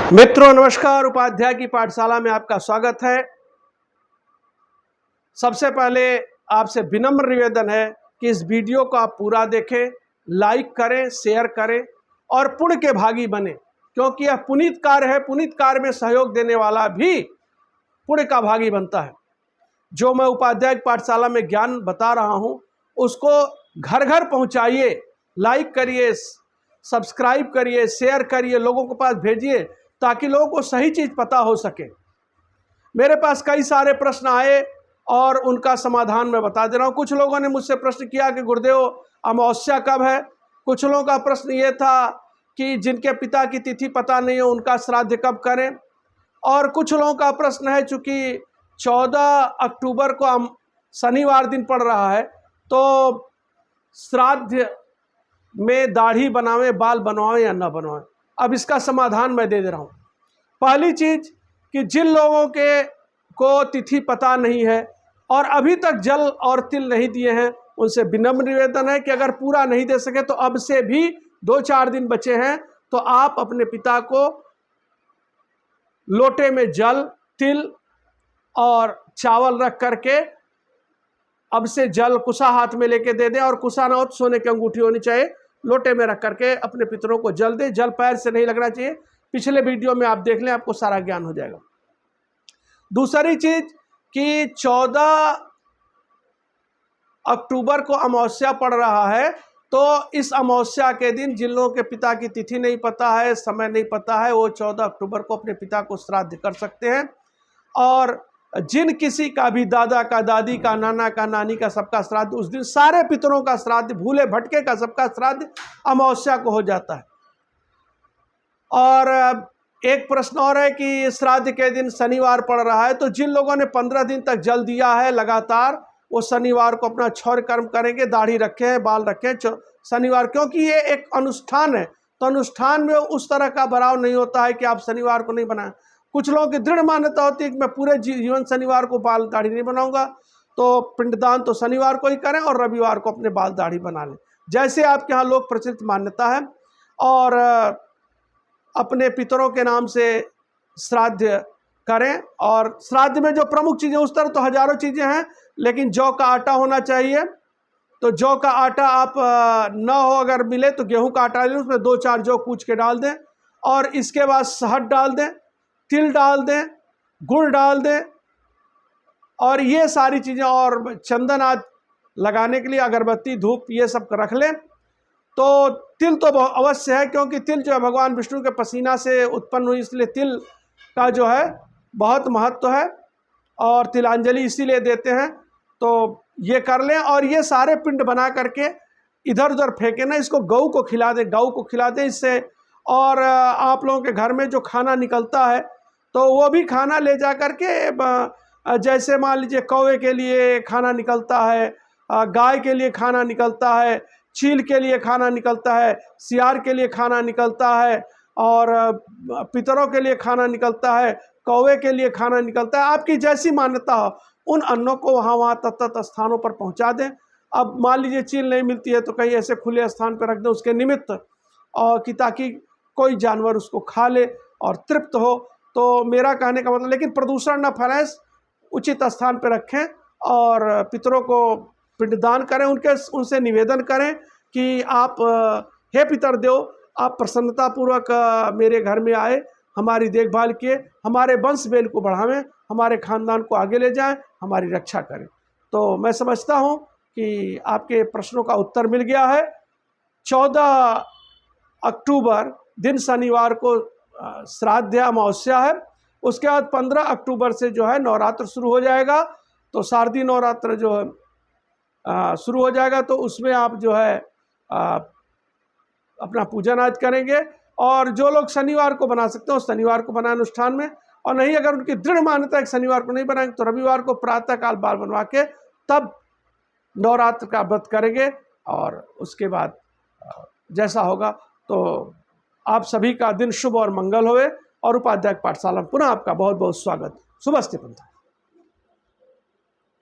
मित्रों नमस्कार, उपाध्याय की पाठशाला में आपका स्वागत है। सबसे पहले आपसे विनम्र निवेदन है कि इस वीडियो को आप पूरा देखें, लाइक करें, शेयर करें और पुण्य के भागी बने, क्योंकि यह पुनीत कार्य है। पुनीत कार्य में सहयोग देने वाला भी पुण्य का भागी बनता है। जो मैं उपाध्याय की पाठशाला में ज्ञान बता रहा हूँ उसको घर घर पहुँचाइए, लाइक करिए, सब्सक्राइब करिए, शेयर करिए, लोगों के पास भेजिए ताकि लोगों को सही चीज़ पता हो सके। मेरे पास कई सारे प्रश्न आए और उनका समाधान मैं बता दे रहा हूँ। कुछ लोगों ने मुझसे प्रश्न किया कि गुरुदेव अमावस्या कब है। कुछ लोगों का प्रश्न ये था कि जिनके पिता की तिथि पता नहीं हो उनका श्राद्ध कब करें। और कुछ लोगों का प्रश्न है, चूँकि 14 अक्टूबर को हम शनिवार दिन पड़ रहा है तो श्राद्ध में दाढ़ी बनावें, बाल बनवाएं या न बनवाएं। अब इसका समाधान मैं दे रहा हूँ। पहली चीज़ कि जिन लोगों को तिथि पता नहीं है और अभी तक जल और तिल नहीं दिए हैं, उनसे विनम्र निवेदन है कि अगर पूरा नहीं दे सके तो अब से भी 2-4 दिन बचे हैं तो आप अपने पिता को लोटे में जल, तिल और चावल रख करके अब से जल कुशा हाथ में लेके दे दें, और कुशा ना हो तो सोने की अंगूठी होनी चाहिए। लोटे में रख करके अपने पितरों को जल दें। जल पैर से नहीं लगना चाहिए। पिछले वीडियो में आप देख लें, आपको सारा ज्ञान हो जाएगा। दूसरी चीज कि 14 अक्टूबर को अमावस्या पड़ रहा है तो इस अमावस्या के दिन जिन लोगों के पिता की तिथि नहीं पता है, समय नहीं पता है, वो 14 अक्टूबर को अपने पिता को श्राद्ध कर सकते हैं। और जिन किसी का भी दादा का, दादी का, नाना का, नानी का, सबका श्राद्ध उस दिन, सारे पितरों का श्राद्ध, भूले भटके का सबका श्राद्ध अमावस्या को हो जाता है। और एक प्रश्न और है कि श्राद्ध के दिन शनिवार पड़ रहा है तो जिन लोगों ने 15 दिन तक जल दिया है लगातार, वो शनिवार को अपना क्षौर कर्म करेंगे, दाढ़ी रखें, बाल रखें शनिवार, क्योंकि ये एक अनुष्ठान है। तो अनुष्ठान में उस तरह का भराव नहीं होता है कि आप शनिवार को नहीं बनाएं। कुछ लोगों की दृढ़ मान्यता होती है कि मैं पूरे जीवन शनिवार को बाल दाढ़ी नहीं बनाऊंगा, तो पिंडदान तो शनिवार को ही करें और रविवार को अपने बाल दाढ़ी बना लें, जैसे आपके यहाँ लोक प्रचलित मान्यता है। और अपने पितरों के नाम से श्राद्ध करें। और श्राद्ध में जो प्रमुख चीज़ें, उस तरह तो हजारों चीज़ें हैं, लेकिन जौ का आटा होना चाहिए। तो जौ का आटा आप न हो, अगर मिले तो गेहूं का आटा लें, उसमें 2-4 जौ कूच के डाल दें और इसके बाद शहद डाल दें, तिल डाल दें, गुड़ डाल दें और ये सारी चीज़ें, और चंदन आदि लगाने के लिए अगरबत्ती, धूप, ये सब रख लें। तो तिल तो अवश्य है, क्योंकि तिल जो है भगवान विष्णु के पसीना से उत्पन्न हुई, इसलिए तिल का जो है बहुत महत्व है और तिलांजलि इसीलिए देते हैं। तो ये कर लें और ये सारे पिंड बना करके इधर उधर फेंके ना, इसको गऊ को खिला दें, गऊ को खिला दें इससे। और आप लोगों के घर में जो खाना निकलता है तो वो भी खाना ले जा करके, जैसे मान लीजिए कौवे के लिए खाना निकलता है, गाय के लिए खाना निकलता है, चील के लिए खाना निकलता है, सियार के लिए खाना निकलता है और पितरों के लिए खाना निकलता है, कौवे के लिए खाना निकलता है। आपकी जैसी मान्यता हो उन अन्नों को वहाँ तत्त स्थानों पर पहुँचा दें। अब मान लीजिए चील नहीं मिलती है तो कहीं ऐसे खुले स्थान पर रख दें उसके निमित्त, और कि ताकि कोई जानवर उसको खा ले और तृप्त हो। तो मेरा कहने का मतलब, लेकिन प्रदूषण न फैलाएं, उचित स्थान पर रखें और पितरों को पिंडदान करें। उनसे निवेदन करें कि आप, हे पितर देव, आप प्रसन्नतापूर्वक मेरे घर में आए, हमारी देखभाल किए, हमारे वंश वेल को बढ़ावें, हमारे खानदान को आगे ले जाएं, हमारी रक्षा करें। तो मैं समझता हूं कि आपके प्रश्नों का उत्तर मिल गया है। 14 अक्टूबर दिन शनिवार को श्राद्ध अमावस्या है। उसके बाद 15 अक्टूबर से जो है नवरात्र शुरू हो जाएगा। तो शारदीय नवरात्र जो है शुरू हो जाएगा, तो उसमें आप जो है अपना पूजन आदि करेंगे। और जो लोग शनिवार को बना सकते हो शनिवार को बनाए अनुष्ठान में, और नहीं अगर उनकी दृढ़ मान्यता है कि शनिवार को नहीं बनाएंगे तो रविवार को प्रातः काल बाल बनवा के तब नवरात्र का व्रत करेंगे। और उसके बाद जैसा होगा, तो आप सभी का दिन शुभ और मंगल होवे। और उपाध्याय पाठशाला में पुनः आपका बहुत बहुत स्वागत। शुभस्ते पंथा।